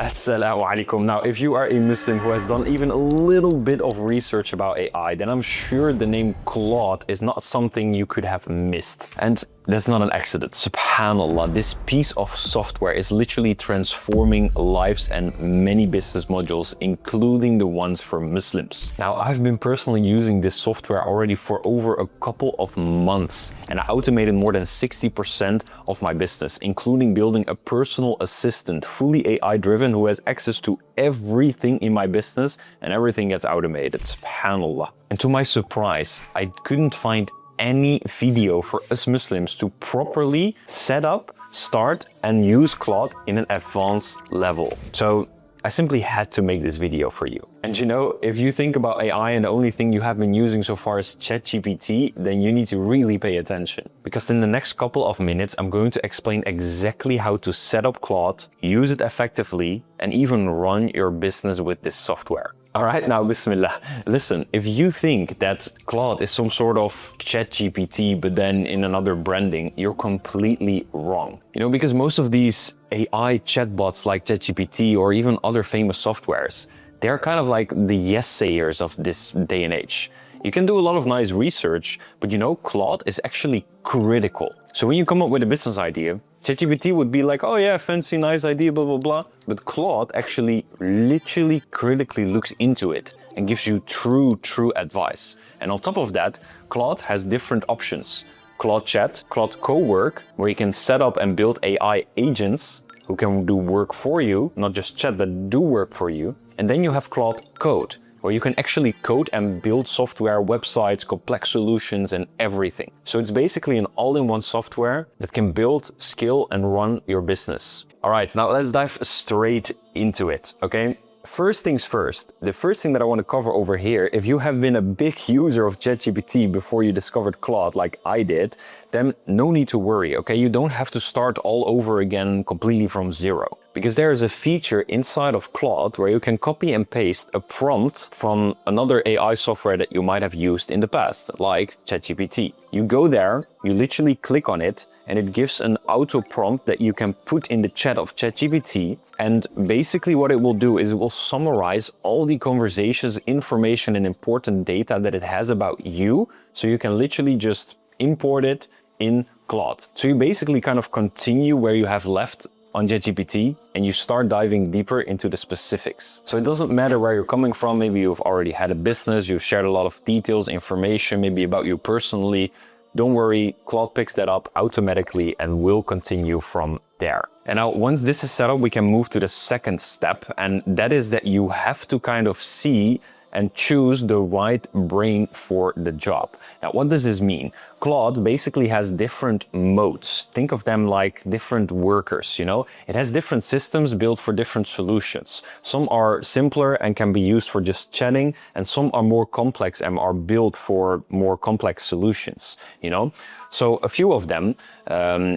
Assalamu alaikum. Now, if you are a Muslim who has done even a little bit of research about AI, then I'm sure the name Claude is not something you could have missed. And that's not an accident. SubhanAllah, this piece of software is literally transforming lives and many business modules, including the ones for Muslims. Now, I've been personally using this software already for over a couple of months, and I automated more than 60% of my business, including building a personal assistant, fully AI-driven, who has access to everything in my business, and everything gets automated. SubhanAllah. And to my surprise, I couldn't find any video for us Muslims to properly set up, start and use Claude in an advanced level. So I simply had to make this video for you. And you know, if you think about AI and the only thing you have been using so far is ChatGPT, then you need to really pay attention. Because in the next couple of minutes, I'm going to explain exactly how to set up Claude, use it effectively, and even run your business with this software. All right, now Bismillah. Listen, if you think that Claude is some sort of ChatGPT, but then in another branding, you're completely wrong. You know, because most of these AI chatbots like ChatGPT or even other famous softwares, they're kind of like the yes-sayers of this day and age. You can do a lot of nice research, but you know, Claude is actually critical. So when you come up with a business idea, ChatGPT would be like, oh yeah, fancy, nice idea, blah, blah, blah. But Claude actually literally critically looks into it and gives you true advice. And on top of that, Claude has different options. Claude Chat, Claude Co-work, where you can set up and build AI agents who can do work for you, not just chat, but do work for you. And then you have Claude Code, where you can actually code and build software, websites, complex solutions, and everything. So it's basically an all-in-one software that can build, scale, and run your business. All right, now let's dive straight into it, okay? First things first, the first thing that I want to cover over here, if you have been a big user of ChatGPT before you discovered Claude like I did, then no need to worry, okay? You don't have to start all over again completely from zero. Because there is a feature inside of Claude where you can copy and paste a prompt from another AI software that you might have used in the past, like ChatGPT. You go there, you literally click on it, and it gives an auto prompt that you can put in the chat of ChatGPT. And basically what it will do is it will summarize all the conversations, information, and important data that it has about you. So you can literally just import it in Claude. So you basically kind of continue where you have left on ChatGPT and you start diving deeper into the specifics. So it doesn't matter where you're coming from. Maybe you've already had a business, you've shared a lot of details, information, maybe about you personally. Don't worry, Claude picks that up automatically and will continue from there. And now once this is set up, we can move to the second step, and that is that you have to kind of see and choose the right brain for the job. Now, what does this mean? Claude basically has different modes. Think of them like different workers, you know? It has different systems built for different solutions. Some are simpler and can be used for just chatting, and some are more complex and are built for more complex solutions, you know? So a few of them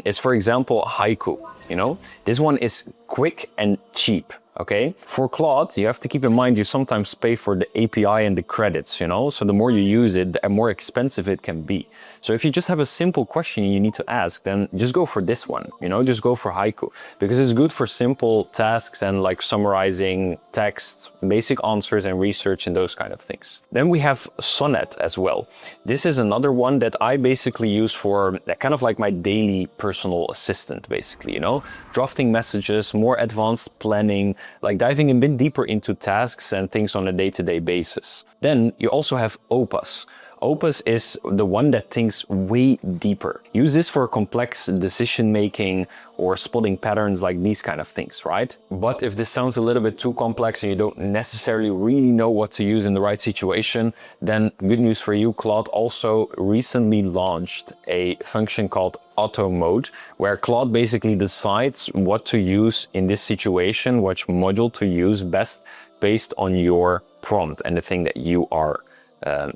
is, for example, Haiku, you know? This one is quick and cheap. Okay, for Claude, you have to keep in mind you sometimes pay for the API and the credits, you know, so the more you use it, the more expensive it can be. So if you just have a simple question you need to ask, then just go for this one, you know, just go for Haiku, because it's good for simple tasks and like summarizing text, basic answers and research and those kind of things. Then we have Sonnet as well. This is another one that I basically use for kind of like my daily personal assistant, basically, you know, drafting messages, more advanced planning, like diving a bit deeper into tasks and things on a day-to-day basis. Then you also have Opus. Opus is the one that thinks way deeper. Use this for complex decision making or spotting patterns, like these kind of things, right? But if this sounds a little bit too complex and you don't necessarily really know what to use in the right situation, then good news for you, Claude also recently launched a function called Auto Mode, where Claude basically decides what to use in this situation, which module to use best based on your prompt and the thing that you are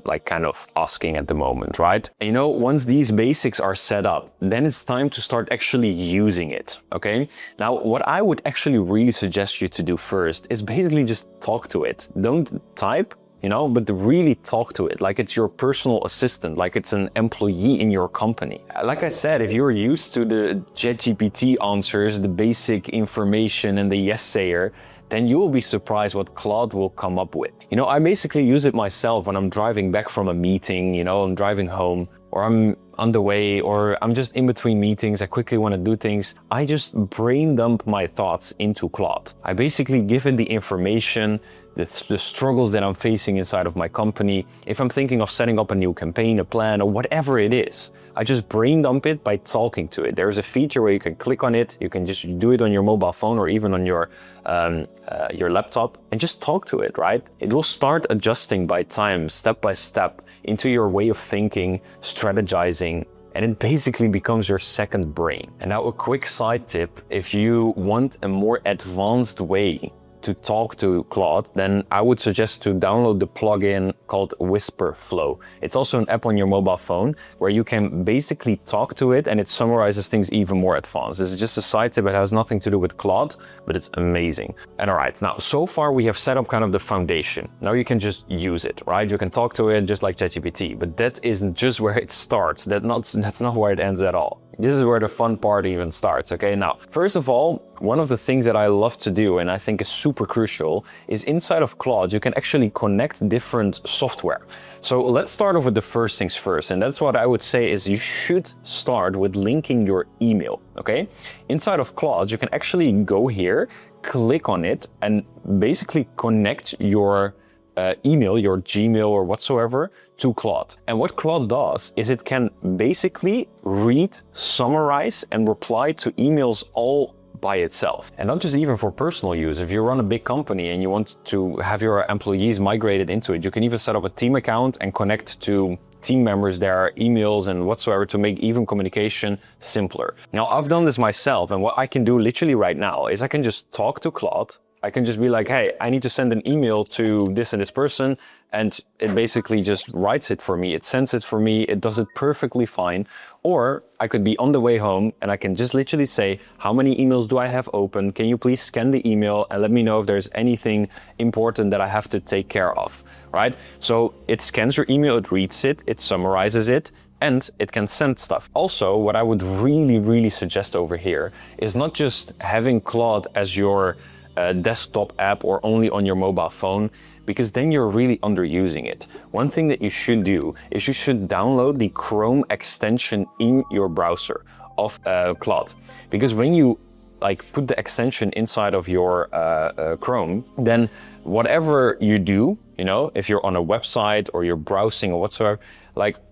like kind of asking at the moment, right? And you know, once these basics are set up, then it's time to start actually using it, okay? Now, what I would actually really suggest you to do first is basically just talk to it. Don't type, you know, but really talk to it like it's your personal assistant, like it's an employee in your company. Like I said, if you're used to the ChatGPT answers, the basic information and the yes sayer, then you will be surprised what Claude will come up with. You know, I basically use it myself when I'm driving back from a meeting, you know, I'm driving home, or I'm on the way, or I'm just in between meetings, I quickly want to do things. I just brain dump my thoughts into Claude. I basically give it the information, the struggles that I'm facing inside of my company. If I'm thinking of setting up a new campaign, a plan, or whatever it is, I just brain dump it by talking to it. There's a feature where you can click on it, you can just do it on your mobile phone or even on your laptop and just talk to it, right? It will start adjusting by time, step by step, into your way of thinking, strategizing, and it basically becomes your second brain. And now a quick side tip, if you want a more advanced way to talk to Claude, then I would suggest to download the plugin called Whisper Flow. It's also an app on your mobile phone where you can basically talk to it and it summarizes things even more advanced. This is just a side tip, it has nothing to do with Claude, but it's amazing. And all right, now so far we have set up kind of the foundation. Now you can just use it, right? You can talk to it just like ChatGPT, but that isn't just where it starts. That's not where it ends at all. This is where the fun part even starts, okay? Now, first of all, one of the things that I love to do and I think is super crucial is inside of Claude, you can actually connect different software. So let's start off with the first things first. And that's what I would say is you should start with linking your email, okay? Inside of Claude, you can actually go here, click on it and basically connect your email, your Gmail or whatsoever to Claude. And what Claude does is it can basically read, summarize and reply to emails all by itself. And not just even for personal use. If you run a big company and you want to have your employees migrated into it, you can even set up a team account and connect to team members, their emails and whatsoever to make even communication simpler. Now, I've done this myself, and what I can do literally right now is I can just talk to Claude. I can just be like, hey, I need to send an email to this and this person, and it basically just writes it for me. It sends it for me. It does it perfectly fine. Or I could be on the way home and I can just literally say, how many emails do I have open? Can you please scan the email and let me know if there's anything important that I have to take care of, right? So it scans your email, it reads it, it summarizes it, and it can send stuff. Also, what I would really suggest over here is not just having Claude as your desktop app or only on your mobile phone, because then you're really underusing it. One thing that you should do is you should download the Chrome extension in your browser of Claude, because when you put the extension inside of your Chrome, then whatever you do, you know, if you're on a website or you're browsing or whatsoever,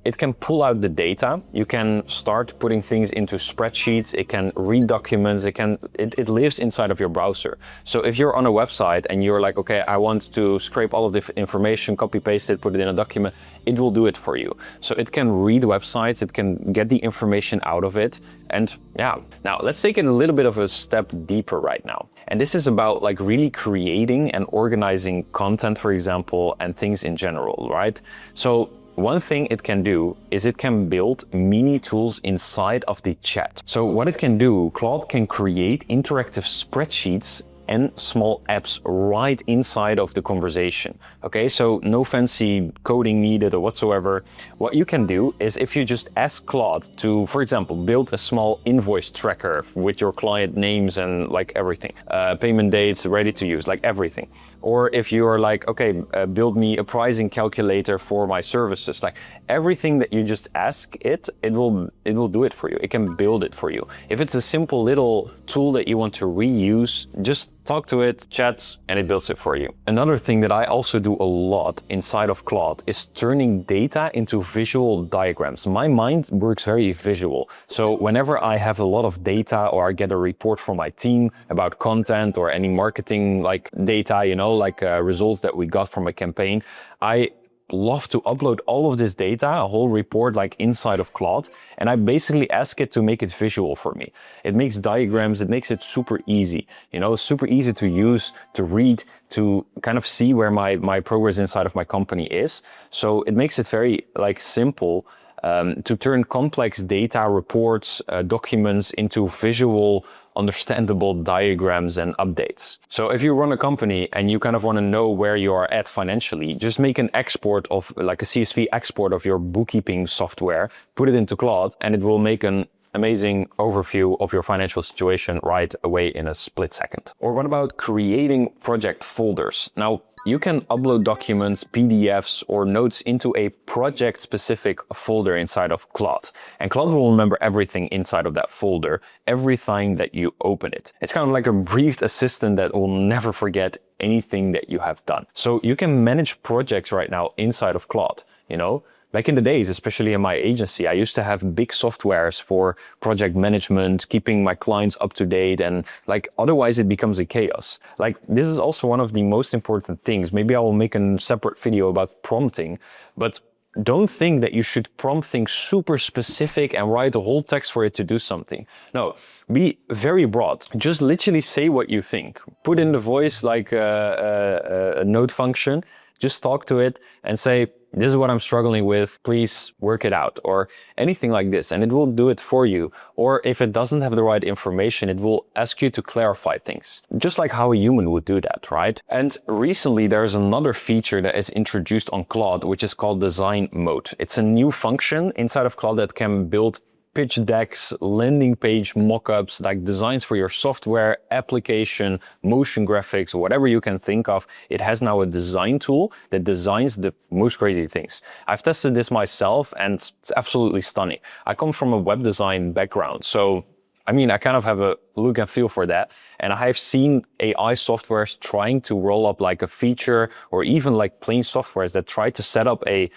it can pull out the data. You can start putting things into spreadsheets. It can read documents. It lives inside of your browser. So if you're on a website and you're like, okay, I want to scrape all of the information, copy paste it, put it in a document, it will do it for you. So it can read websites, it can get the information out of it. And yeah, now let's take it a little bit of a step deeper right now. And this is about really creating and organizing content, for example, and things in general, right? So one thing it can do is it can build mini tools inside of the chat. So what it can do, Claude can create interactive spreadsheets and small apps right inside of the conversation. Okay, so no fancy coding needed or whatsoever. What you can do is if you just ask Claude to, for example, build a small invoice tracker with your client names and everything, payment dates, ready to use, everything. Or if you're okay, build me a pricing calculator for my services, everything that you just ask it, it will do it for you. It can build it for you. If it's a simple little tool that you want to reuse, just talk to it, chat, and it builds it for you. Another thing that I also do a lot inside of Claude is turning data into visual diagrams. My mind works very visual. So whenever I have a lot of data or I get a report from my team about content or any marketing data, you know, results that we got from a campaign, I love to upload all of this data, a whole report inside of Claude, and I basically ask it to make it visual for me. It makes diagrams, it makes it super easy, you know, super easy to use, to read, to kind of see where my progress inside of my company is. So it makes it very simple to turn complex data, reports, documents into visual, understandable diagrams and updates. So if you run a company and you kind of want to know where you are at financially, just make an export of a CSV export of your bookkeeping software, put it into Claude, and it will make an amazing overview of your financial situation right away in a split second. Or what about creating project folders? Now, you can upload documents, PDFs, or notes into a project-specific folder inside of Claude. And Claude will remember everything inside of that folder every time that you open it. It's kind of like a breathed assistant that will never forget anything that you have done. So you can manage projects right now inside of Claude, you know? Back in the days, especially in my agency, I used to have big softwares for project management, keeping my clients up to date, and like otherwise it becomes a chaos. Like this is also one of the most important things. Maybe I will make a separate video about prompting, but don't think that you should prompt things super specific and write a whole text for it to do something. No, be very broad. Just literally say what you think. Put in the voice like a note function. Just talk to it and say, this is what I'm struggling with, please work it out, or anything like this, and it will do it for you. Or if it doesn't have the right information, it will ask you to clarify things, just like how a human would do that, right? And recently there's another feature that is introduced on Claude, which is called design mode. It's a new function inside of Claude that can build pitch decks, landing page mockups, like designs for your software, application, motion graphics, whatever you can think of. It has now a design tool that designs the most crazy things. I've tested this myself and it's absolutely stunning. I come from a web design background, so I mean, I kind of have a look and feel for that. And I have seen AI softwares trying to roll up like a feature, or even like plain softwares that try to set up a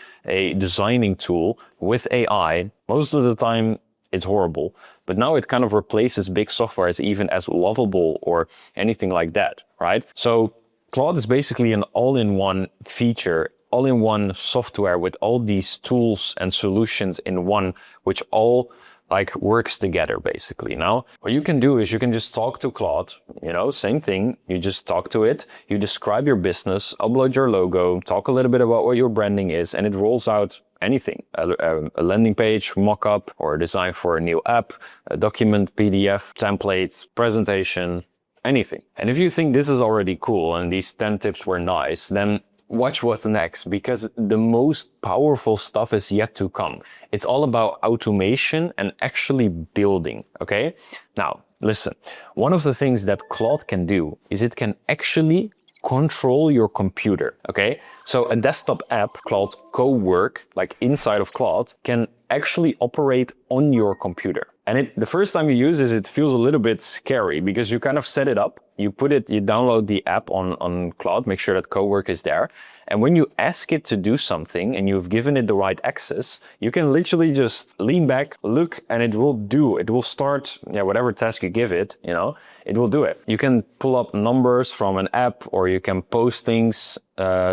designing tool with AI. Most of the time, it's horrible, but now it kind of replaces big softwares even as lovable or anything like that, right? So Claude is basically an all-in-one feature, all-in-one software with all these tools and solutions in one, which all like works together basically. Now, what you can do is you can just talk to Claude, you know, same thing. You just talk to it, you describe your business, upload your logo, talk a little bit about what your branding is, and it rolls out anything, a landing page, mock-up, or a design for a new app, a document, PDF, templates, presentation, anything. And if you think this is already cool and these 10 tips were nice, then watch what's next, because the most powerful stuff is yet to come. It's all about automation and actually building, okay? Now, listen, one of the things that Claude can do is it can actually control your computer, okay? So a desktop app called Co-work, like inside of Claude, can actually operate on your computer. And the first time you use it feels a little bit scary because you kind of set it up, you download the app on Claude, make sure that Co-work is there. And when you ask it to do something and you've given it the right access, you can literally just lean back, look, and it will start, whatever task you give it, you know, it will do it. You can pull up numbers from an app, or you can post things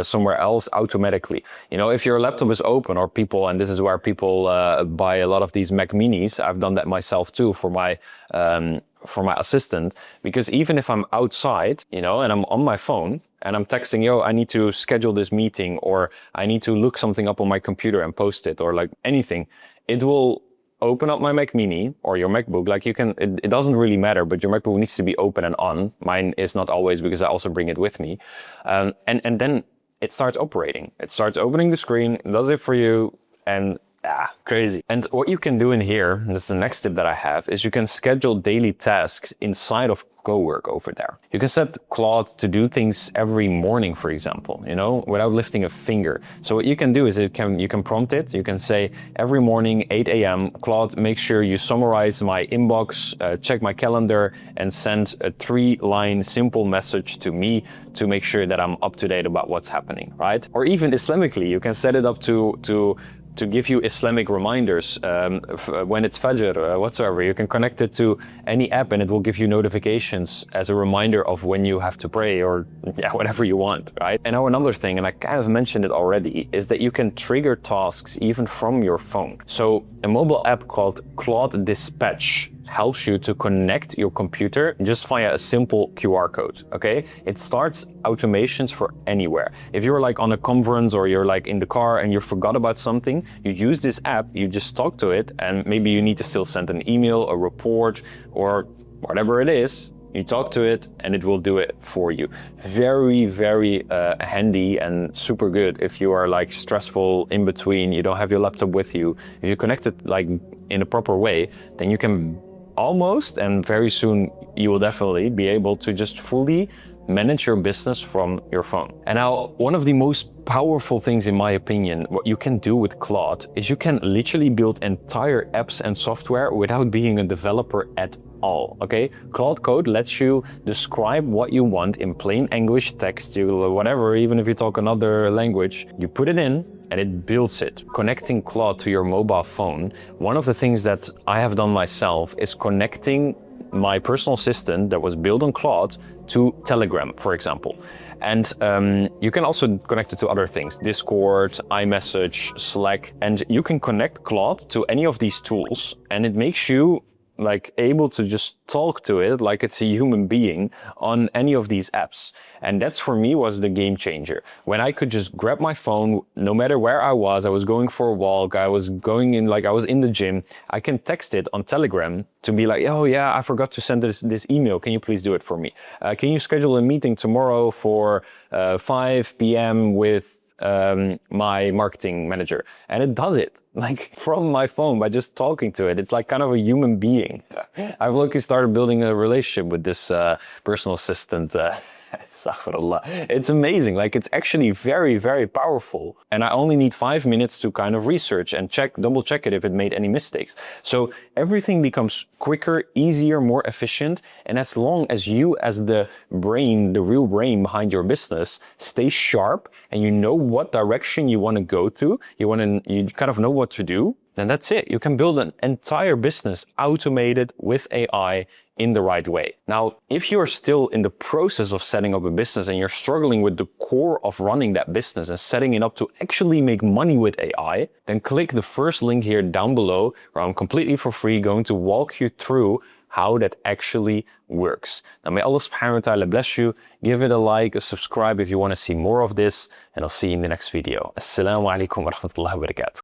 somewhere else automatically. You know, if your laptop is open, or people, and this is where people buy a lot of these Mac Minis, I've done that myself too for my assistant, because even if I'm outside, you know, and I'm on my phone and I'm texting, yo, I need to schedule this meeting, or I need to look something up on my computer and post it, or like anything, it will open up my Mac Mini or your MacBook. Like you can, it doesn't really matter, but your MacBook needs to be open and on. Mine is not always, because I also bring it with me. And then it starts operating. It starts opening the screen, does it for you, and crazy. And what you can do in here, and this is the next tip that I have, is you can schedule daily tasks inside of Co-work over there. You can set Claude to do things every morning, for example, you know, without lifting a finger. So what you can do is you can prompt it. You can say every morning, 8 a.m., Claude, make sure you summarize my inbox, check my calendar, and send a 3-line simple message to me to make sure that I'm up to date about what's happening, right? Or even Islamically, you can set it up to give you Islamic reminders when it's Fajr, whatsoever. You can connect it to any app and it will give you notifications as a reminder of when you have to pray, or whatever you want, right? And now another thing, and I kind of mentioned it already, is that you can trigger tasks even from your phone. So a mobile app called Claude Dispatch helps you to connect your computer just via a simple QR code, okay? It starts automations for anywhere. If you're like on a conference, or you're like in the car and you forgot about something, you use this app, you just talk to it, and maybe you need to still send an email, a report, or whatever it is, You talk to it and it will do it for you. Very, very handy and super good if you are like stressful in between, you don't have your laptop with you. If you connect it like in a proper way, then you can almost, and very soon you will definitely be able to just fully manage your business from your phone. And now, one of the most powerful things in my opinion, what you can do with Claude is you can literally build entire apps and software without being a developer at all, okay? Claude Code lets you describe what you want in plain English text, whatever, even if you talk another language, you put it in and it builds it. Connecting Claude to your mobile phone, one of the things that I have done myself is connecting my personal assistant that was built on Claude to Telegram, for example. And you can also connect it to other things, Discord, iMessage, Slack, and you can connect Claude to any of these tools and it makes you like able to just talk to it like it's a human being on any of these apps. And that's for me was the game changer. When I could just grab my phone, no matter where I was going for a walk, I was going in, like I was in the gym, I can text it on Telegram to be like, oh yeah, I forgot to send this email. Can you please do it for me? Can you schedule a meeting tomorrow for 5 p.m. with my marketing manager? And it does it like from my phone by just talking to it. It's like kind of a human being. I've luckily started building a relationship with this personal assistant. It's amazing. Like it's actually very, very powerful. And I only need 5 minutes to kind of research and double check it if it made any mistakes. So everything becomes quicker, easier, more efficient. And as long as you as the brain, the real brain behind your business, stay sharp and you know what direction you want to go to, you kind of know what to do, then that's it. You can build an entire business automated with AI in the right way. Now, if you're still in the process of setting up a business and you're struggling with the core of running that business and setting it up to actually make money with AI, then click the first link here down below where I'm completely for free going to walk you through how that actually works. Now, may Allah subhanahu wa ta'ala bless you. Give it a like, a subscribe if you want to see more of this, and I'll see you in the next video. Assalamu alaikum wa rahmatullahi wa barakatuh.